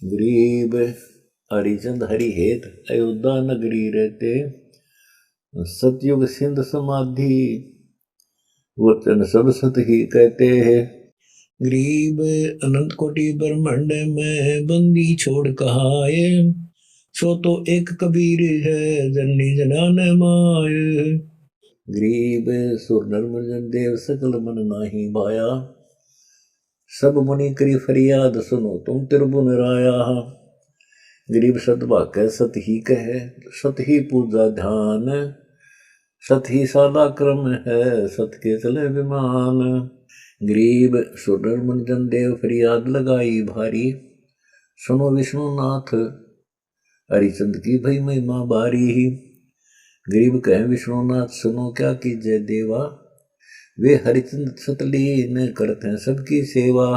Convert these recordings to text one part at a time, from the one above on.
गरीब हरिचंद हरिहेत अयोध्या नगरी रहते, सतयुग सिंध समाधि वचन सब सत ही कहते हैं। गरीब अनंत कोटि ब्रह्मांड में बंदी छोड़ कहाए, सो तो एक कबीर है जननी जनान माय। गरीब सुर नर मुनि देव सकल मन नाही भाया, सब मुनि करी फरियाद सुनो तुम त्रिभुवन राया। गरीब सत भाकै सत ही कहे, सत ही पूजा ध्यान, सत ही सादा क्रम है सत के चले विमान। गरीब सुर मुनि देव फरियाद लगाई भारी, सुनो विष्णुनाथ हरिचंद की भई महिमा बारी। गरीब कहे विष्णुनाथ सुनो क्या कीजिए देवा, वे हरिचंद सतलीन करते हैं सबकी सेवा।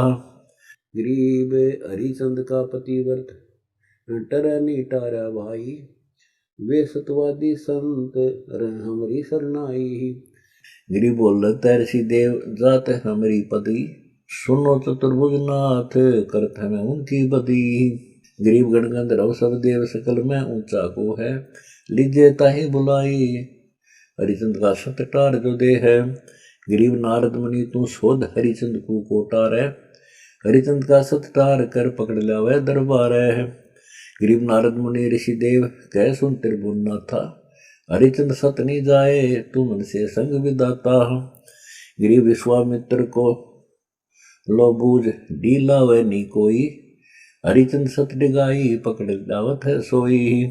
गरीब हरिचंद का पतिव्रत टरनी टारा भाई, वे सतवादी संत रह हमारी शरणाई। गरीब बोल ऋषि देव जात हमारी पदी, सुनो चतुर्भुजनाथ करते हैं उनकी बदी। गरीब गणगंध रव सब देव सकल में ऊंचा को है, लीजिए ताही बुलाई हरिचंद का सतटार जो दे है। गरीब नारद मुनि तू शोध हरिचंद को कोटार है, हरिचंद का सतटार कर पकड़ लावे दरबार है। गरीब नारद मुनि ऋषि देव कह सुन त्रिभुवन था, हरिचंद सत नहीं जाए तू मन से संग विदाता। गरीब विश्वामित्र को लो बूझ डीला व नी कोई, हरिचंद सत डिगाई पकड़ दावत है सोई।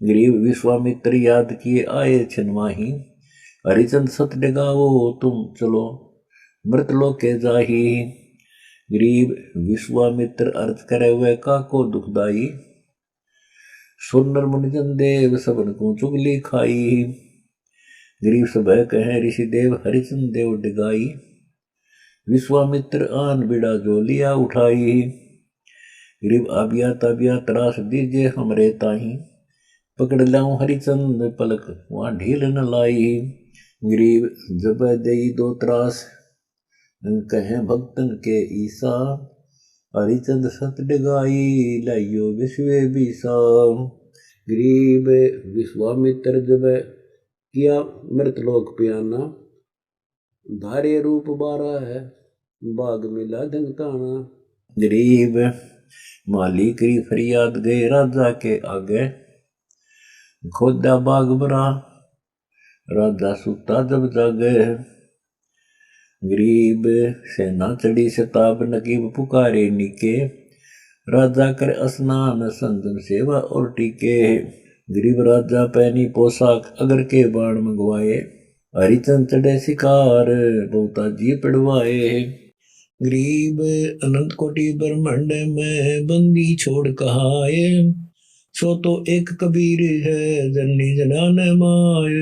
गरीब विश्वामित्र याद किए आए छिनवाही, हरिचंद सत डिगाओ तुम चलो मृत लोके जाही। गरीब विश्वामित्र अर्थ करे हुए काको दुखदाई, सुनर मुनिजन देव सबन को चुगली खाई। गरीब सब कहे ऋषि देव हरिचंद देव डिगाई, विश्वामित्र आन बिड़ा जो लिया उठाई। गरीब आबिया ताबिया त्रास दीजिए हमरे ताही, पकड़ लाऊं हरिचंद पलक वहाँ ढील न लाई। गरीब जब दई दो त्रास कहे भक्तन के ईसा, हरिचंद सत डिगाई लाइयो विश्वे बीसा। गरीब विश्वामित्र जब किया मृतलोक पियाना, धारे रूप बारा है बाग मिला ढंगताना। गरीब माली करी फरियाद गए राजा के आगे, खोदा बाग बरा राजा सुता जब जागे। गरीब सेना चढ़ी शताब नकीब पुकारे नीके, राजा कर स्नान संजन सेवा और टीके। गरीब राजा पहनी पोशाक अगर के बाण मंगवाए, हरिचंद चढ़े शिकार बहुता जी पड़वाए। गरीब अनंत कोटि ब्रह्मांड में बंदी छोड़ कहाए, सो तो एक कबीर है जननी जनान माय।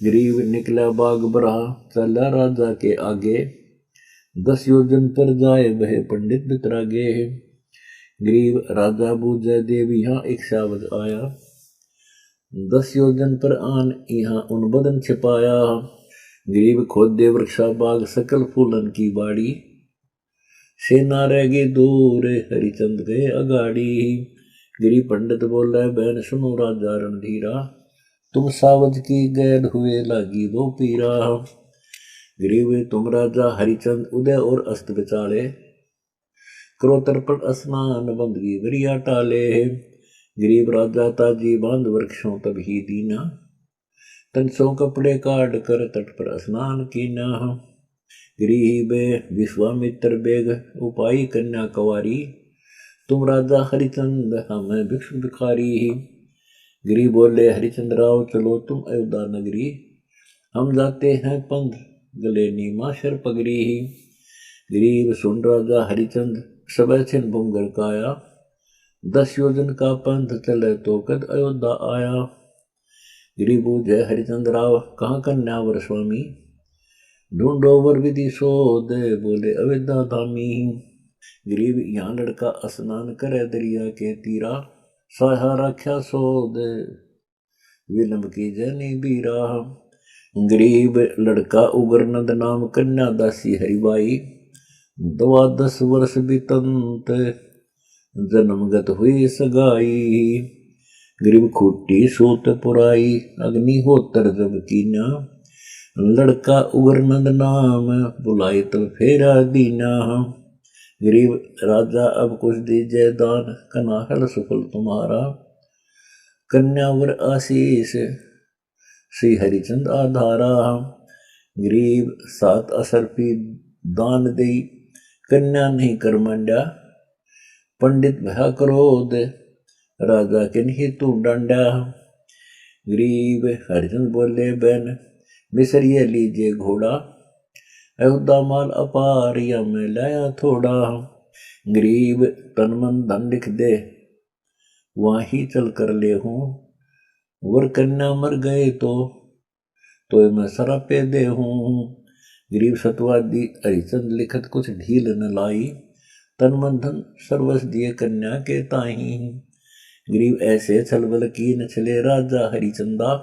गरीब निकला बाग बरा चला राजा के आगे, 10 योजन पर जाए वह पंडित बितरागे। गरीब राजा बूझे देव यहाँ एक शावज आया, 10 योजन पर आन यहाँ उन बदन छिपाया। गरीब खोदे वृक्षा बाग सकल फूलन की बाड़ी, सेना रह गई दूर हरिचंद गए अगाड़ी। गरीब पंडित बोले बहन सुनो राजा रणधीरा, तुम सावज की गैद हुए लागी वो पीरा। गरीब तुम राजा हरिचंद उदय और अस्त बिचाले, करो तर्पण स्नान बंदगी वरिया टाले। गरीब राजा ताजी बांध वृक्षों तब ही दीना, तनसों कपड़े काट कर तट पर स्नान कीना। गरीब विश्वामित्र बेग उपाई कन्या कवारी, तुम राजा हरिचंद हमें भिक्षु भिखारी। गरीब बोले हरिचंद राव चलो तुम अयोध्या नगरी, हम जाते हैं पंथ गले नीमा शर पगरी। गरीब सुन राजा हरिचंद सब छिन भुंगर काया, 10 योजन का पंथ चले तो कद अयोध्या आया। गरीब बूझे हरिचंद राव कहाँ कन्या वर स्वामी, ढूंढो वर विधि शोध बोले अयोध्या धामी। गरीब यहाँ लड़का स्नान करे दरिया के तीरा, सहा रख्या शोध विलंब की जनी बीरा। गरीब लड़का उग्रनंद नाम कन्या दासी हरिबाई, 12 वर्ष बीतंत जन्मगत हुई सगाई। गरीब खूटी सूत पुराई, अग्निहोत्र जब कीना। लड़का उग्रनंद नाम, बुलाई तब फेरा दीना। गरीब राजा अब कुछ दीजिए दान, कनाहल सुफल तुम्हारा। कन्यावर आशीष, श्री हरिचंद आधारा। गरीब सात असरपी दान दई, कन्या नहीं कर मंड्या। पंडित भया क्रोध, राजा के नहीं तू डांडा। गरीब हरिचंद बोले बहन, मिसरिए लीजिए घोड़ा। अयोध्या माल अपार, या मैं लाया थोड़ा। गरीब तन मन धन लिख दे, वहीं चल कर ले हूँ। वर कन्या मर गए तो मैं सरापे दे हूँ। गरीब सतवादी हरिचंद लिखत कुछ ढील न लाई। तन मन धन सर्वस दिए कन्या के ताही। गरीब ऐसे छलबल की न चले राजा हरिचंदा।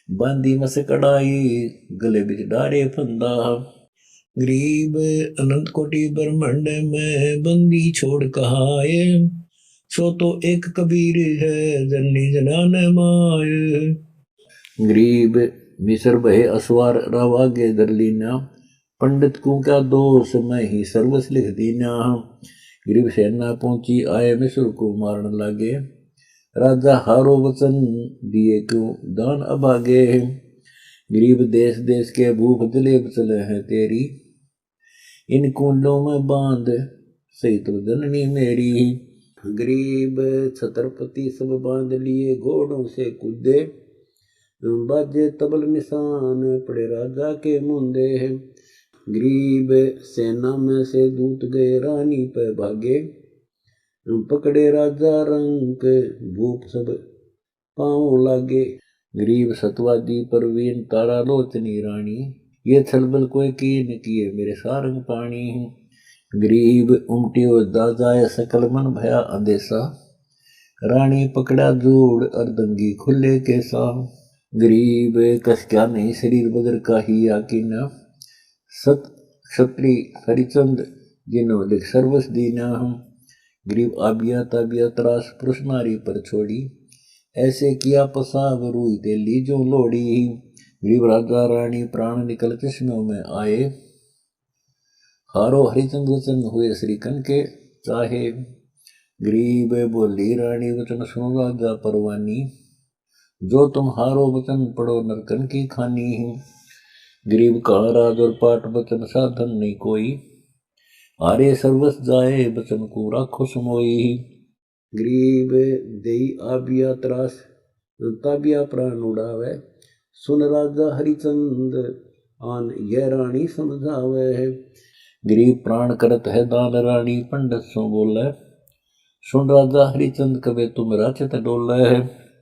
बांधी मस कड़ाई, गले बिच डारे फंदा। गरीब अनंत कोटि ब्रह्मांड में, बंदी छोड़ कहाए। सो तो एक कबीर है, जननी जनान माय। गरीब मिसर भय असवार, रावागे दर लीना। पंडित को क्या दोष, मैं ही सर्वस लिख दीना। गरीब सेना पहुंची, आए मिसर को मारन लागे। राजा हारो वचन, दिए क्यों दान अभागे। गरीब देश देश के भूख जलेब चले हैं तेरी। इन कुंडों में बांध, सही तो जननी मेरी। गरीब छत्रपति सब बांध लिए, घोड़ों से कूदे। बाजे तबल निशान, पड़े राजा के मुंदे। गरीब सेना में से दूत गए, रानी पे भागे। पकड़े राजा रंक, भूप सब पाँव लागे। गरीब सतवादी परवीन, तारा लोचनी रानी। ये छलबल कोई कीन किए, मेरे सारंग पानी। गरीब उमटियो दाजाए, सकल मन भया अंदेशा। रानी पकड़ा जोड़, अर्दंगी खुले केसा। गरीब कस क्या नहीं, शरीर बदर का ही याकीना। सत क्षत्रि हरिचंद, जिन्हों लिख सर्वस दीना। गरीब आबिया ताबिया त्रास, पुरुष नारी पर छोड़ी। ऐसे किया पसाव, रूई दे लीजो लोड़ी। गरीब राजा रानी प्राण निकल चश्मों में आए। हारो हरिचंद वचन, हुए श्री कन के चाहे। गरीब बोली रानी, वचन सुनो राजा परवानी। जो तुम हारो वचन, पढ़ो नरकन की खानी। गरीब कहा राज और पाठ, वचन साधन नहीं कोई। हारे सर्वस जाए, वचन को राखो समोई। गरीब देई आबिया त्रास, ताबिया प्राण उड़ावे। सुन राजा हरिचंद, आन यह रानी समझावे। गरीब प्राण करत है दान, रानी पंडित सो बोले। सुन राजा हरिचंद, कबे तुम राचत डोले।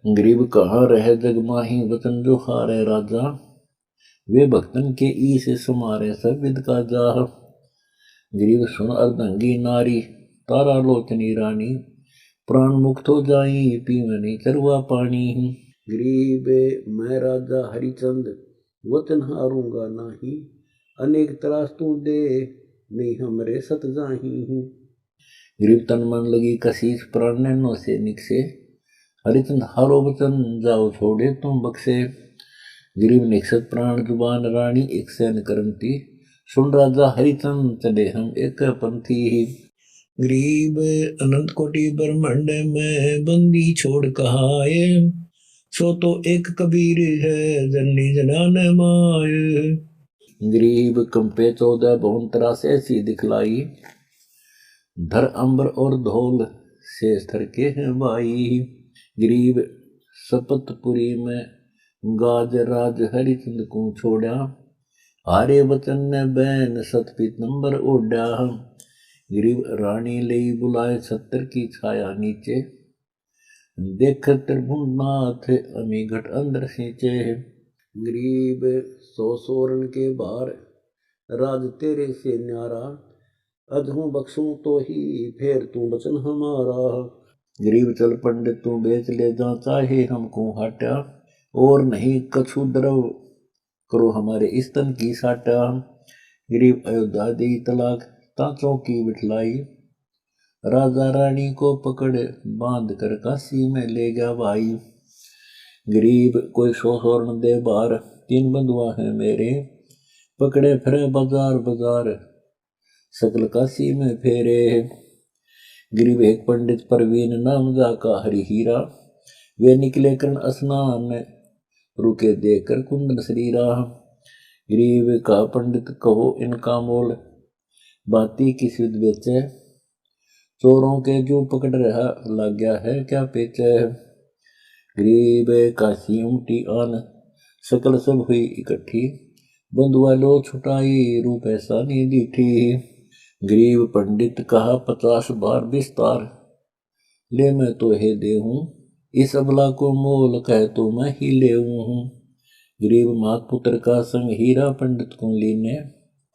गरीब कहाँ रहे जग माही, वचन जो हारे राजा। वे भक्तन के ईस सुमारे, सब विद का जाह। गरीब सुन अर्धंगी नारी, तारा लोचनी रानी। प्राण मुक्त हो जाई, पीवे नहीं चरवा पानी। गरीब मैं राजा हरिचंद, वचन हारूंगा नाही। अनेक त्रास तू दे, नहीं हमरे सत जाही। गरीब तन मन लगी कशीस, प्राण नैनो से निकसे। हरिचंद हारो वचन, जाओ छोड़े तुम बक्से। गरीब निकसत प्राण जुबान, रानी एक सैन करंती। सुन राजा हरिचंद, चले हम एक पंथी। गरीब अनंत कोटि ब्रह्मांड में, बंदी छोड़ कहाए। सो तो एक कबीर है, जननी जनान माय। गरीब कंपे 14 भवन त्रास ऐसी दिखलाई। धर अंबर और धौल, शेष थर के हैं भाई। गरीब सपतपुरी में, गाज राज हरिचंद को छोड़ा। हारे वचन ने बैन, सतपीत नंबर ओढ़ा। गरीब रानी ले बुलाए, छत्र की छाया नीचे। देख त्रिभुवनाथ, अमी घट अंदर सींचे। गरीब 100 सोरन के बार, राज तेरे से न्यारा। अधूं बख्शूं तो ही, फेर तू वचन हमारा। गरीब चल पंडित तू बेच ले, जा चाहे हमको हाटा। और नहीं कछु द्रव, करो हमारे स्तन की साटा। गरीब अयोध्या दी तलाक, तांचों की बिठलाई। राजा रानी को पकड़ बांध कर काशी में ले गया भाई। गरीब कोई 100 स्वर्ण दे बार, 3 बंधुआ हैं मेरे, पकड़े फिरे बाजार बाजार, सकल काशी में फेरे। गरीब एक पंडित परवीन नाम जाका हरि हीरा, वे निकले कर्ण स्नान, रुके देखकर कुंदन शरीरा। गरीब का पंडित कहो इनका मोल, बाती किस विध बेचे, चोरों के जो पकड़ रहा लग गया है क्या पेचे। गरीब काशी उमटी आन, सकल सब हुई इकट्ठी, बंधुआ लो छुटाई रूप ऐसा नहीं दीठी। गरीब पंडित कहा 50 बार विस्तार, ले मैं तो हे दे हूँ, इस अबला को मोल कह तो मैं ही ले हूँ। गरीब मात पुत्र का संग हीरा पंडित को लीने,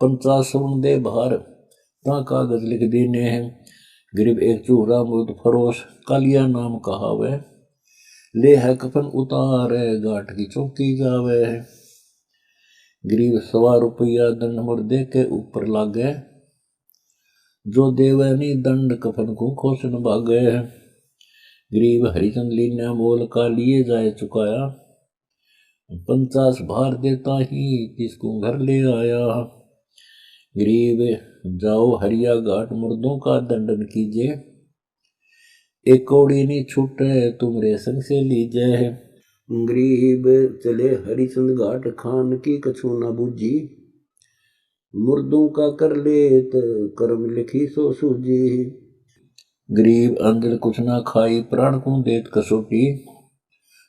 50 स्वर्ण दे भार, ता कागज लिख देने हैं। गरीब एक चूहरा मुर्द फरोश, कालिया नाम कहावे, ले है कफन उतारे गांठ की चौकी जावे। गरीब 1.25 रुपया दंड मुर्दे के ऊपर लागे, जो देवनी दंड कफन को खोसन भागे। गरीब हरिचंद लीने मोल का लिए जाए चुकाया, 50 भार देता ही किसको घर ले आया। गरीब जाओ हरिया घाट मुर्दों का दंडन कीजिए, एक कौड़ी नहीं छूटे तुमरे संग से लीजे। गरीब चले हरिचंद घाट, खान की कछु न बूझी, मुर्दों का कर लेत कर्म लिखी सो सूझी। गरीब अंदर कुछ ना खाई, प्राण को देत कसोटी,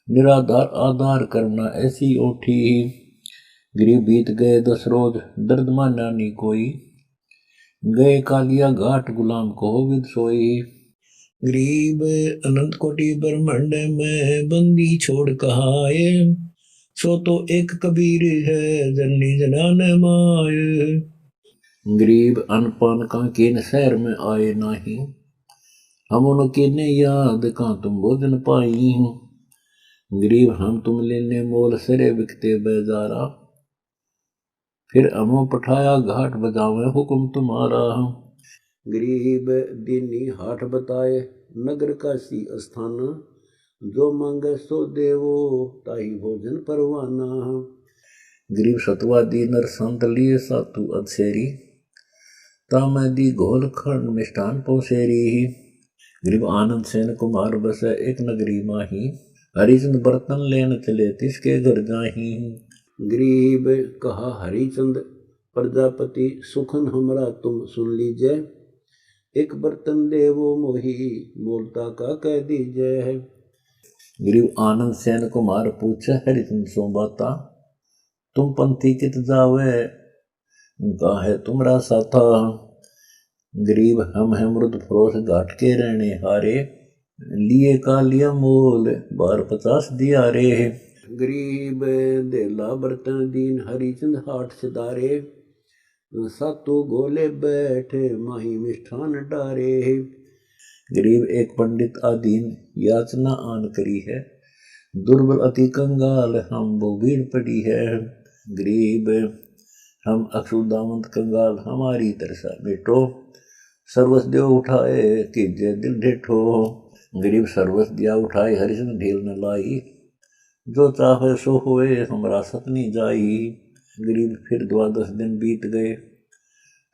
निराधार आधार करना ऐसी ओठी। गरीब बीत गए 10 रोज, दर्द माना नहीं कोई, गए कालिया घाट गुलाम को विद सोई। गरीब अनंत कोटि ब्रह्मांड में बंदी छोड़ कहाए, सो तो एक कबीर है जननी जनान माए। गरीब अनपान का किन शहर में आए नाही, हम उनके ने याद का तुम भोजन पाई। गरीब हम तुम लेने मोल सरे बिकते बेजारा, फिर हमो पठाया घाट बजावे हुक्म तुम्हारा। गरीब दीनी हाट बताए नगर काशी स्थान, जो मांगे सो देवो ताही भोजन परवाना। गरीब सतवादी नर संत लिए सातु अधसेरी, तामै दी घोल खंड मिष्ठान पौसेरी। गरीब आनंद सेन कुमार बसे एक नगरी माही, हरिचंद बर्तन लेन चले तिसके घर जाही। गरीब कहा हरिचंद प्रजापति सुखन हमरा तुम सुन लीजिए, एक बर्तन देवो मोही मोलता का कह दीजिए। गरीब आनंद सेन कुमार पूछे हरिचंद सो बाता, तुम पंथी कित जावे उनका है तुमरा साथा। गरीब हम है मुर्द फरोश घाट के रहने हारे, लिए का लिया मोल 12-50 दिया रे। गरीब देला बर्तन दीन हरिचंद हाट सिदारे, सातों गोले बैठे माही मिष्ठान डारे। गरीब एक पंडित आदीन याचना आन करी है, दुर्बल अति कंगाल हम वो भीड़ पड़ी है। गरीब हम अक्षुदामंत कंगाल हमारी तरसा बेटो, सर्वस देव उठाए कीजिए दिल ढेठो। गरीब सर्वस दिया उठाए हरिचंद ढील न लाई, जो चाहे सो होए हमरा सतनी जाई। गरीब फिर 12 दिन बीत गए,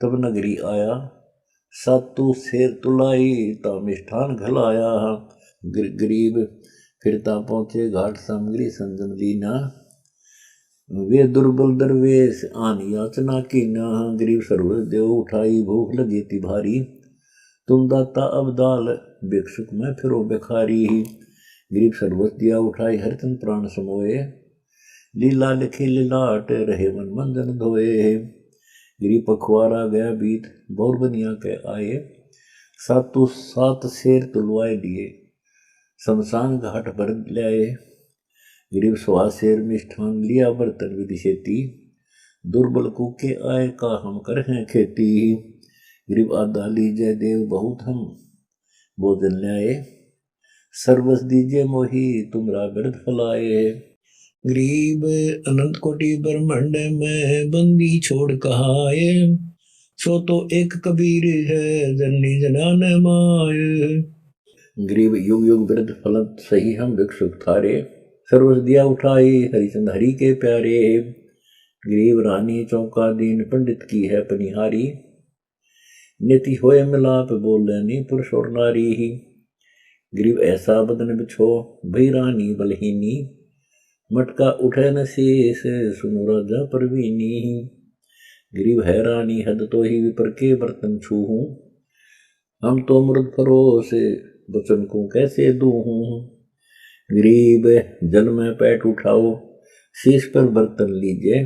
तब नगरी आया, सातु शेर तुलाई ता मिष्ठान घलाया। गरीब फिर ता पहुंचे घाट सामग्री संजन लीना, वे दुर्बल दरवेश आन याचना कीना। गरीब सर्वस देव उठाई भूख लगी थी भारी, तुम दाता अबदाल भिक्षुक में फिरो बेखारी। गरीब सर्वस दिया उठाई हरिचंद प्राण समोए, लीला लिखी लीलाट रहे मन मंजन धोए। गरीब पखवारा गया बीत बौर बनिया के आए, सातु 7 शेर तुलवाए लिए शमशान घाट पर लाए। गरीब 1.25 शेर मिष्ठान लिया बर्तन विधि सेती, दुर्बल कुके आए का हम कर हैं खेती। गरीब आधा लीजिए देव बहुत हम भोजन ल्याए, सर्वस दीजिए मोही तुमरा बिरध फलाए। गरीब अनंत कोटि ब्रह्मांड में बंदी छोड़ कहाए, सो तो एक कबीर है जननी जनान माय। गरीब युग युग वृद्ध फलत सही हम भिक्षुक थारे, सर्वस दिया उठाई हरिचंद हरि के प्यारे। गरीब रानी चौका दीन पंडित की है पनिहारी, नीति होए मिलाप बोलनी पुरुष और नारी ही। गरीब ऐसा बदन बिछो भई रानी बलहीनी, मटका उठे न शेष सुनो राजा परवीनी। गरीब है रानी हद तो ही विपर के बर्तन छूहूं, हम तो मृद फरोश बचन को कैसे दूहूं। गरीब जल में पैट उठाओ शीश पर बर्तन लीजिए,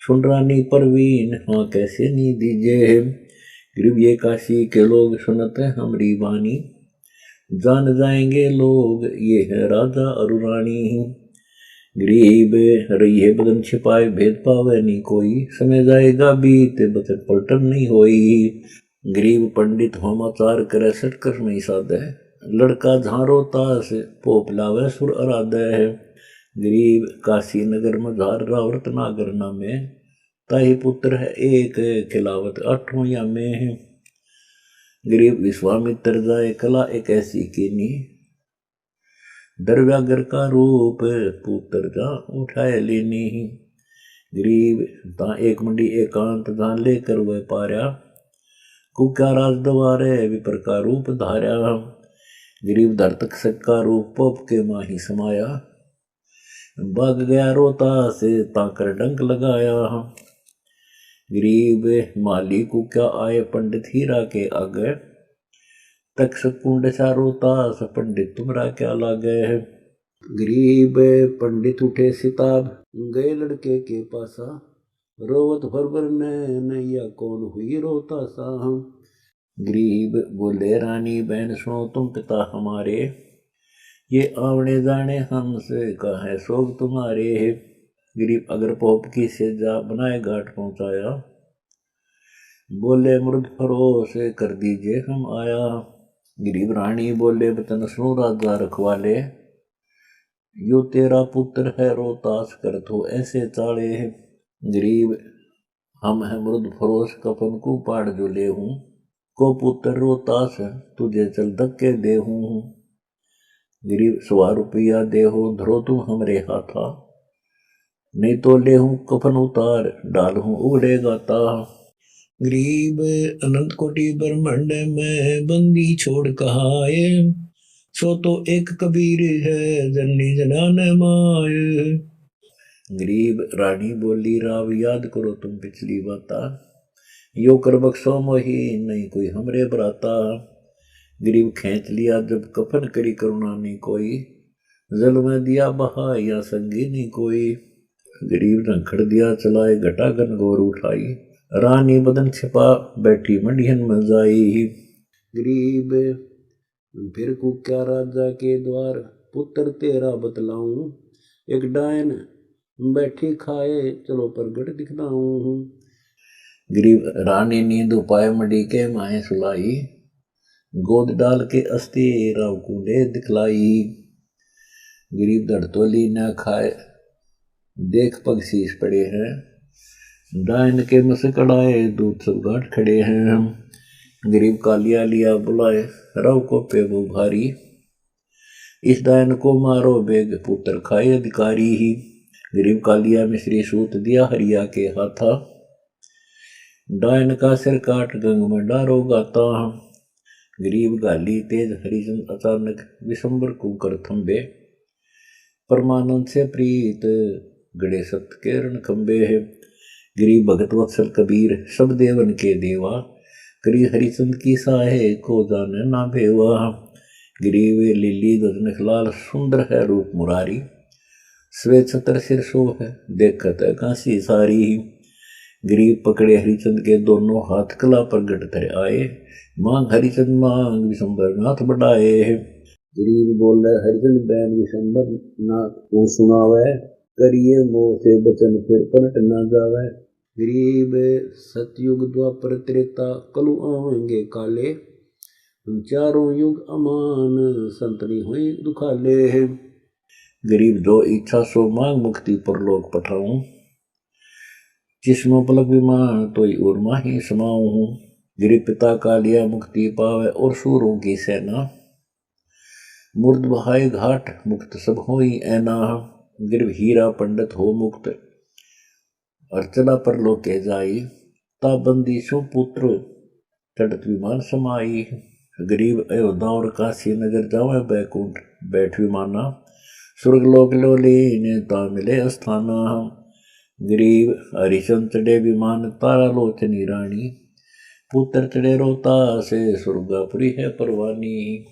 सुन रानी परवीन हाँ कैसे नी दीजिए। गरीब ये काशी के लोग सुनते हमारी वाणी, जान जाएंगे लोग ये है राजा और रानी। गरीब रही है बदन छिपाए भेद पावे नहीं कोई, समय जाएगा बीत बचन पलटन नहीं होई। गरीब पंडित होमाचार करे सटकर नहीं साधे, लड़का झारो तास पोप लावे सुर अराधे है। गरीब काशी नगर में झार रावृत नागर नामे, ताही पुत्र है एक खिलावत आठों या में। गरीब विश्वामित्र जाए कला एक ऐसी कीनी, दरव्यागर का रूप पुत्र जा उठाए लेनी। गरीब ता एक मंडी एकांत दान लेकर वह पार्या, कुक्या राज दवारे विपर का रूप धार्या। गरीब धरतक का रूप पोप के माही समाया, भाग गया रोता से ताकर डंक लगाया। गरीब माली कुक्या आए पंडित हीरा के आगे, तक्षक कुंड सा रोता स पंडित तुमरा क्या लागे। गरीब पंडित उठे सिताब गए लड़के के पासा, रोवत भर ने नैया कौन हुई रोता सा। गरीब बोले रानी बहन सुनो तुम पिता हमारे, ये आवने जाने हमसे का है शोक तुम्हारे। गरीब अगर पोप की सेजा बनाए घाट पहुंचाया, बोले मृद फरोश कर दीजिए हम आया। गरीब रानी बोले बतन सुनो राजा रखवाले, यो तेरा पुत्र है रोतास कर तो ऐसे चाले। गरीब हम है मृद फरोश कफन को पाड़ जो ले हूँ, को पुत्र रोतास तुझे चल धक्के दे हूँ। गरीब 100 रुपया दे हो धरो तुम हमरे हाथा, नहीं तो ले हूँ कफन उतार डाल हूँ उगड़े गाता। गरीब अनंत कोटि ब्रह्मांड में बंदी छोड़ कहाए, सो तो एक कबीर है जननी जनान माय। गरीब रानी बोली राव याद करो तुम पिछली बाता, यो कर बख्शो मोही नहीं कोई हमरे बराता। गरीब खींच लिया जब कफन करी करुणा नहीं कोई, जल में दिया बहा या संगी नहीं कोई। गरीब रंखड़ दिया चलाए घटा गन गोर उठाई, रानी बदन छिपा बैठी मंडियन में जाई। गरीब फिर कुक्या राजा के द्वार पुत्र तेरा बतलाऊं, एक डायन बैठी खाए चलो प्रगट दिखलाऊं। गरीब रानी नींद उपाय मंडी के माए सुलाई, गोद डाल के अस्थि राव कुंडे दिखलाई। गरीब धड़तोली न खाए देख पग शीश पड़े हैं, डायन के मसकड़ाए दूध सब गांठ खड़े हैं। गरीब कालिया लिया बुलाए राव को पेबू भारी, इस डायन को मारो बेग पुत्र खाए अधिकारी ही। गरीब कालिया मिश्री सूत दिया हरिया के हाथा, डायन का सिर काट गंग में डारो गाता। गरीब गाली तेज हरिचंद अचानक विशंबर कुकर थम्बे, परमानंद से प्रीत गड़े सत्य के रण खंबे है। गरीब भगत वत्सल कबीर सब देवन के देवा, करी हरिचंद की साहे को जाने ना भेवा। गरीब लिली गजनख लाल सुंदर है रूप मुरारी, स्वे छतर सिर शो है देखत है काशी सारी। गरीब पकड़े हरिचंद के दोनों हाथ कला पर गट धर आए, मांग हरिचंद मांग विशंबर नाथ बढ़ाए। गरीब बोल रहे हरिचंद बैन विशंबर नाथ को सुनावे, करिए मोह से बचन फिर पलट ना जावे। गरीब सतयुग द्वापर त्रेता कलु आवेंगे काले, चारों युग अमान संतनी हुई दुखाले। गरीब जो इच्छा सो मांग मुक्ति पर लोग पठाऊं, जिसमें पलक विमान तोई उर्मा ही समाऊं हूँ। गिरि पिता का लिया मुक्ति पावे और सूरों की सेना। मूर्ध बहाय घाट मुक्त सब होई ऐना। गिर हीरा पंडित हो मुक्त और चला पर लोके जाई। ता बंदी सो पुत्र चढ़त विमान समाई। गरीब अयोध्या और काशी नगर जावे बैकुंठ बैठ विमाना। स्वर्ग लोक लो लीन ता मिले अस्थाना। गरीब हरिचंद चढ़े विमान तारा लोचनी रानी। पुत्र चढ़े रोता से स्वर्गापुरी है परवानी।